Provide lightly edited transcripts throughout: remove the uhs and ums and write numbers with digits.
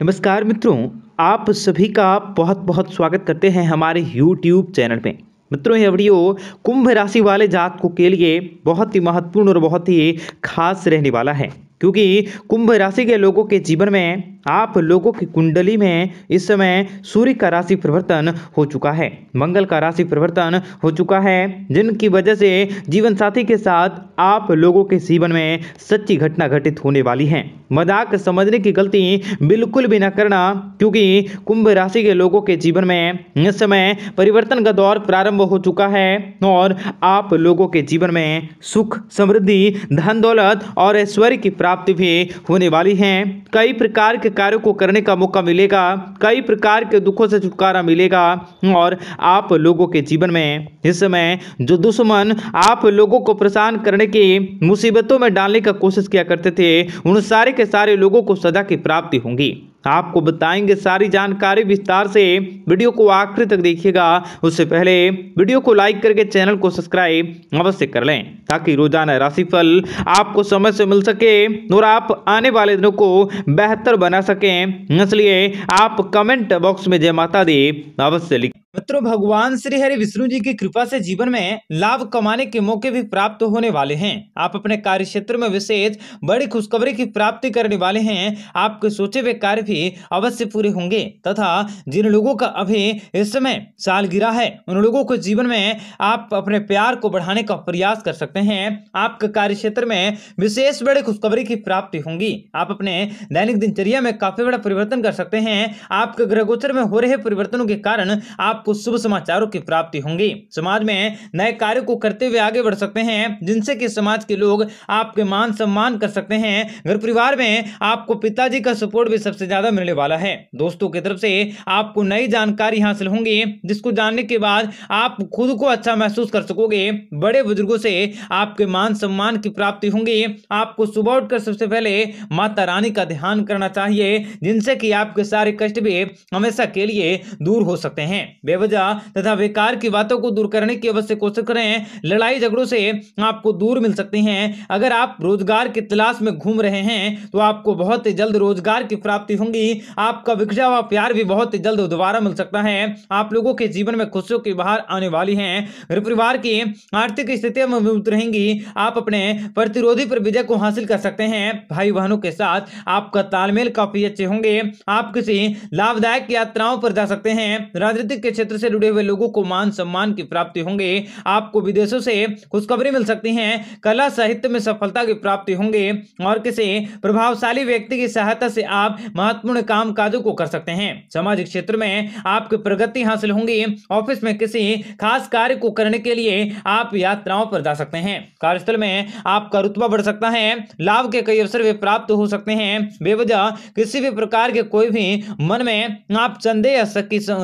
नमस्कार मित्रों, आप सभी का बहुत बहुत स्वागत करते हैं हमारे YouTube चैनल में। मित्रों, यह वीडियो कुंभ राशि वाले जातकों के लिए बहुत ही महत्वपूर्ण और बहुत ही खास रहने वाला है, क्योंकि कुंभ राशि के लोगों के जीवन में आप लोगों की कुंडली में इस समय सूर्य का राशि परिवर्तन हो चुका है, मंगल का राशि परिवर्तन हो चुका है, जिनकी वजह से जीवन साथी के साथ आप लोगों के जीवन में सच्ची घटना घटित होने वाली है। मजाक समझने की गलती बिल्कुल भी न करना, क्योंकि कुंभ राशि के लोगों के जीवन में इस समय परिवर्तन का दौर प्रारंभ हो चुका है और आप लोगों के जीवन में सुख, समृद्धि, धन दौलत और ऐश्वर्य की प्राप्ति भी होने वाली है। कई प्रकार के कार्यों को करने का मौका मिलेगा, कई प्रकार के दुखों से छुटकारा मिलेगा और आप लोगों के जीवन में इस समय जो दुश्मन आप लोगों को परेशान करने की मुसीबतों में डालने का कोशिश किया करते थे, उन सारे के सारे लोगों को सजा की प्राप्ति होगी। आपको बताएंगे सारी जानकारी विस्तार से, वीडियो को आखिर तक देखिएगा। उससे पहले वीडियो को लाइक करके चैनल को सब्सक्राइब अवश्य कर लें, ताकि रोजाना राशिफल आपको समय से मिल सके और आप आने वाले दिनों को बेहतर बना सकें। इसलिए आप कमेंट बॉक्स में जय माता दी अवश्य लिखें। मित्रों, भगवान श्री हरि विष्णु जी की कृपा से जीवन में लाभ कमाने के मौके भी प्राप्त होने वाले हैं। आप अपने कार्य क्षेत्र में विशेष बड़ी खुशखबरी की प्राप्ति करने वाले हैं। आपके सोचे हुए कार्य भी अवश्य पूरे होंगे तथा जिन लोगों का अभी इस समय सालगिरह है, उन लोगों को जीवन में आप अपने प्यार को बढ़ाने का प्रयास कर सकते हैं। आपके कार्य क्षेत्र में विशेष बड़ी खुशखबरी की प्राप्ति होंगी। आप अपने दैनिक दिनचर्या में काफी बड़ा परिवर्तन कर सकते हैं। आपके ग्रह गोचर में हो रहे परिवर्तनों के कारण आप शुभ समाचारों की प्राप्ति होंगी। समाज में नए कार्य को करते हुए आगे बढ़ सकते हैं, जिनसे कि समाज के लोग आपके मान सम्मान कर सकते हैं। घर परिवार में आपको पिताजी का सपोर्ट भी सबसे ज्यादा मिलने वाला है। दोस्तों की तरफ से आपको नई जानकारी हासिल होंगी, जिसको जानने के बाद आप खुद को अच्छा महसूस कर सकोगे। बड़े बुजुर्गों से आपके मान सम्मान की प्राप्ति होंगी। आपको सुबह उठकर सबसे पहले माता रानी का ध्यान करना चाहिए, जिनसे कि आपके सारे कष्ट भी हमेशा के लिए दूर हो सकते हैं। बेवजह तथा बेकार की बातों को दूर करने की अवश्य कोशिश करें। लड़ाई झगड़ों से आपको दूर मिल सकती हैं। अगर आप रोजगार की तलाश में घूम रहे हैं तो आपको बहुत ही जल्द रोजगार की प्राप्ति होगी। आपका बिखरा हुआ प्यार भी बहुत ही जल्द दोबारा मिल सकता है। आप लोगों के जीवन में खुशियों की बहार आने वाली है। घर परिवार की आर्थिक स्थितियां मजबूत रहेंगी। आप अपने प्रतिरोधी पर विजय को हासिल कर सकते हैं। भाई बहनों के साथ आपका तालमेल काफी अच्छे होंगे। आप किसी लाभदायक यात्राओं पर जा सकते हैं। राजनीतिक के क्षेत्र से जुड़े हुए लोगों को मान सम्मान की प्राप्ति होंगे। आपको विदेशों से खुशखबरी मिल सकती है। कला साहित्य में सफलता की प्राप्ति होंगे और किसी प्रभावशाली व्यक्ति की सहायता से आप महत्वपूर्ण काम काजों को कर सकते हैं। सामाजिक क्षेत्र में आपकी प्रगति हासिल होंगी। ऑफिस में किसी खास कार्य को करने के लिए आप यात्राओं पर जा सकते हैं। कार्यस्थल में आपका रुतबा बढ़ सकता है। लाभ के कई अवसर भी प्राप्त हो सकते हैं। बेवजह किसी भी प्रकार के कोई भी मन में आप संदेह या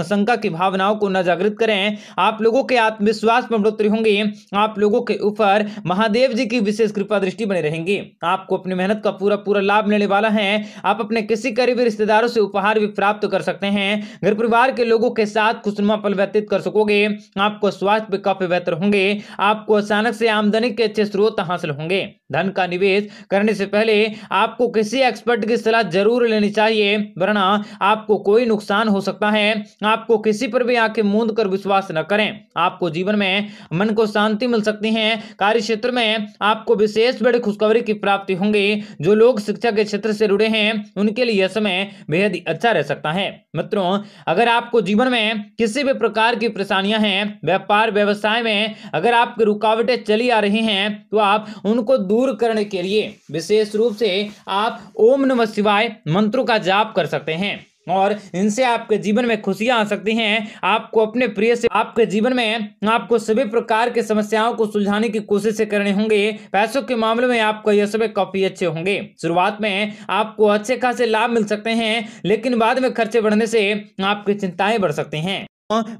शंका की भावनाओं को न जागृत करें। आप लोगों के आत्मविश्वास में बढ़ोतरी होंगी। आप लोगों के ऊपर महादेव जी की विशेष कृपा दृष्टि बनी रहेंगी। आपको अपनी मेहनत का पूरा पूरा लाभ मिलने वाला है। आप अपने किसी करीबी रिश्तेदारों से उपहार भी प्राप्त कर सकते हैं। घर परिवार के लोगों के साथ खुशनुमा पल व्यतीत कर सकोगे। आपको स्वास्थ्य भी काफी बेहतर होंगे। आपको अचानक से आमदनी के अच्छे स्रोत हासिल होंगे। धन का निवेश करने से पहले आपको किसी एक्सपर्ट की सलाह जरूर लेनी चाहिए, वरना आपको कोई नुकसान हो सकता है। आपको किसी पर भी आंखें मूंद कर विश्वास न करें। आपको जीवन में मन को शांति मिल सकती है। कार्य क्षेत्र में आपको विशेष बड़ी खुशखबरी की प्राप्ति होंगी। जो लोग शिक्षा के क्षेत्र से जुड़े हैं, उनके लिए यह समय बेहद ही अच्छा रह सकता है। मित्रों, अगर आपको जीवन में किसी भी प्रकार की परेशानियां हैं, व्यापार व्यवसाय में अगर आपकी रुकावटें चली आ रही हैं, तो आप उनको दूर करने के लिए विशेष रूप से आप ओम नमः शिवाय मंत्रों का जाप कर सकते हैं और इनसे आपके जीवन में खुशियां आ सकती हैं। आपको अपने प्रिय से आपके जीवन में आपको सभी प्रकार की समस्याओं को सुलझाने की कोशिश करने होंगे। पैसों के मामले में आपका यह समय काफी अच्छे होंगे। शुरुआत में आपको अच्छे खासे लाभ मिल सकते हैं, लेकिन बाद में खर्चे बढ़ने से आपकी चिंताएं बढ़ सकती हैं।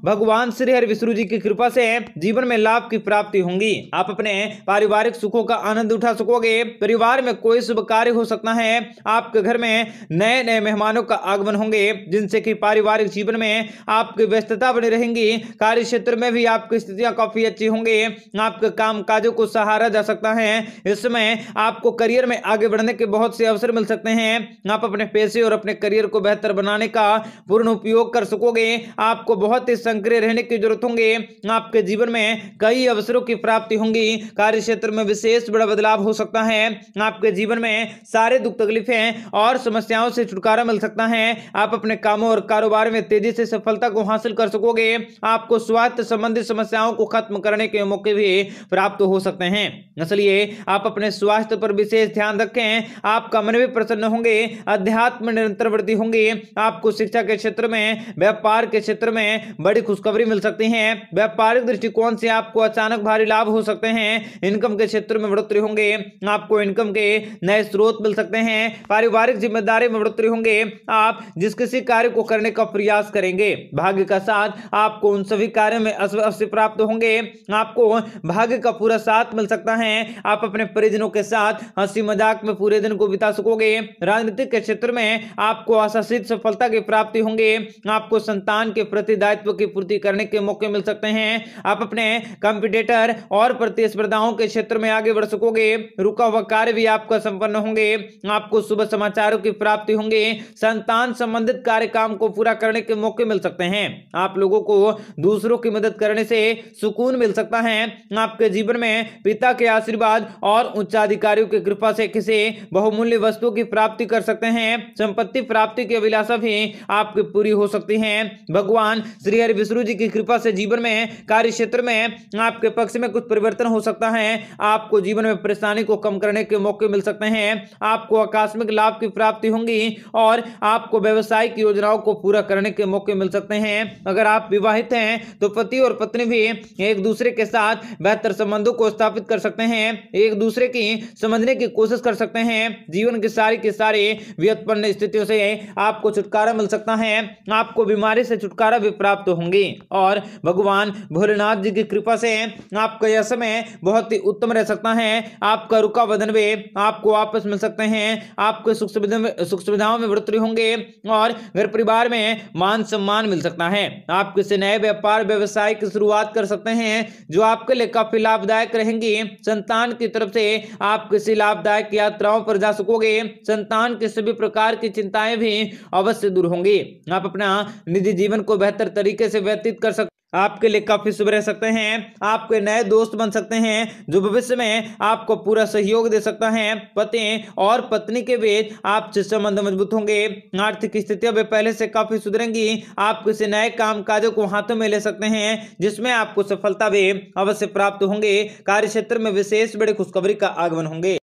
भगवान श्री हरि विष्णु जी की कृपा से जीवन में लाभ की प्राप्ति होंगी। आप अपने पारिवारिक सुखों का आनंद उठा सकोगे। परिवार में कोई शुभ कार्य हो सकता है। आपके घर में नए नए मेहमानों का आगमन होंगे, जिनसे कि पारिवारिक जीवन में आपकी व्यस्तता बनी रहेंगी। कार्य क्षेत्र में भी आपकी स्थितियां काफी अच्छी होंगी। आपके काम काजों को सहारा जा सकता है। इस समय आपको करियर में आगे बढ़ने के बहुत से अवसर मिल सकते हैं। आप अपने पैसे और अपने करियर को बेहतर बनाने का पूर्ण उपयोग कर सकोगे। आपको बहुत सक्रिय रहने की जरूरत होंगे। आपके जीवन में कई अवसरों की प्राप्ति होंगी। कार्य क्षेत्र में विशेष बड़ा बदलाव हो सकता है। आपके जीवन में सारे दुख तकलीफें और समस्याओं से छुटकारा मिल सकता है। आप अपने कामों और कारोबार में तेजी से सफलता को हासिल कर सकोगे। आपको स्वास्थ्य संबंधी समस्याओं को खत्म करने के मौके भी प्राप्त हो सकते हैं। इसलिए आप अपने स्वास्थ्य पर विशेष ध्यान रखें। आपका मन भी प्रसन्न होंगे। अध्यात्म में निरंतर वृद्धि होंगी। आपको शिक्षा के क्षेत्र में, व्यापार के क्षेत्र में बड़ी खुशखबरी मिल सकती है। व्यापारिक दृष्टिकोण से आपको अचानक भारी लाभ हो सकते हैं। इनकम के क्षेत्र में बढ़ोतरी होंगे। आपको इनकम के नए स्रोत मिल सकते हैं। पारिवारिक जिम्मेदारी में बढ़ोतरी होंगे। आप जिस किसी कार्य को करने का प्रयास करेंगे, भाग्य का साथ आपको उन सभी कार्यों में अवश्य प्राप्त होंगे। आपको भाग्य का पूरा साथ मिल सकता है। आप अपने परिजनों के साथ हंसी मजाक में पूरे दिन को बिता सकोगे। राजनीतिक के क्षेत्र में आपको आशातीत सफलता की प्राप्ति होंगे। आपको संतान के प्रति दायित्व की पूर्ति करने के मौके मिल सकते हैं। आप अपने कंपटीटर और प्रतिस्पर्धाओं के क्षेत्र में आगे बढ़ सकोगे। रुका हुआ कार्य भी आपका संपन्न होंगे। आपको शुभ समाचारों की प्राप्ति होंगे। संतान संबंधित कार्य काम को पूरा करने के मौके मिल सकते हैं। आप लोगों को दूसरों की मदद करने से सुकून मिल सकता है। आपके जीवन में पिता के आशीर्वाद और उच्चाधिकारियों की कृपा से किसी बहुमूल्य वस्तु की प्राप्ति कर सकते हैं। संपत्ति प्राप्ति की अभिलाषा भी आपकी पूरी हो सकती है। भगवान श्री हरि विष्णु जी की कृपा से जीवन में, कार्य क्षेत्र में आपके पक्ष में कुछ परिवर्तन हो सकता है। आपको जीवन में परेशानी को कम करने के मौके मिल सकते हैं। आपको आकस्मिक लाभ की प्राप्ति होंगी और आपको व्यवसायिक योजनाओं को पूरा करने के मौके मिल सकते हैं। अगर आप विवाहित हैं तो पति और पत्नी भी एक दूसरे के साथ बेहतर संबंधों को स्थापित कर सकते हैं। एक दूसरे की समझने की कोशिश कर सकते हैं। जीवन की सारी व्युत्पन्न स्थितियों से आपको छुटकारा मिल सकता है। आपको बीमारी से छुटकारा भी प्राप्त होंगी और भगवान भोलेनाथ जी की कृपा से आपका यह समय बहुत ही उत्तम रह सकता है। आपका रुका वजन भी आपको वापस मिल सकते हैं। आपको सुख सुविधाओं में बढ़ोतरी होंगे और घर परिवार में मान सम्मान मिल सकता है। आप किसी नए व्यापार व्यवसाय की शुरुआत कर सकते हैं जो आपके लिए काफी लाभदायक रहेंगी। संतान की तरफ से आप किसी लाभदायक यात्राओं पर जा सकोगे। संतान के सभी प्रकार की चिंताएं भी अवश्य दूर होंगी। आप अपना निजी जीवन को बेहतर तरीके से व्यतीत कर सकते, आपके लिए काफी शुभ रह सकते हैं। आपके नए दोस्त बन सकते हैं जो भविष्य में आपको पूरा सहयोग दे सकता है। पति और पत्नी के बीच आपसे संबंध मजबूत होंगे। आर्थिक स्थितियां भी पहले से काफी सुधरेंगी। आप किसी नए काम काजों को हाथों में ले सकते हैं जिसमें आपको सफलता भी अवश्य प्राप्त होंगे। कार्य क्षेत्र में विशेष बड़ी खुशखबरी का आगमन होंगे।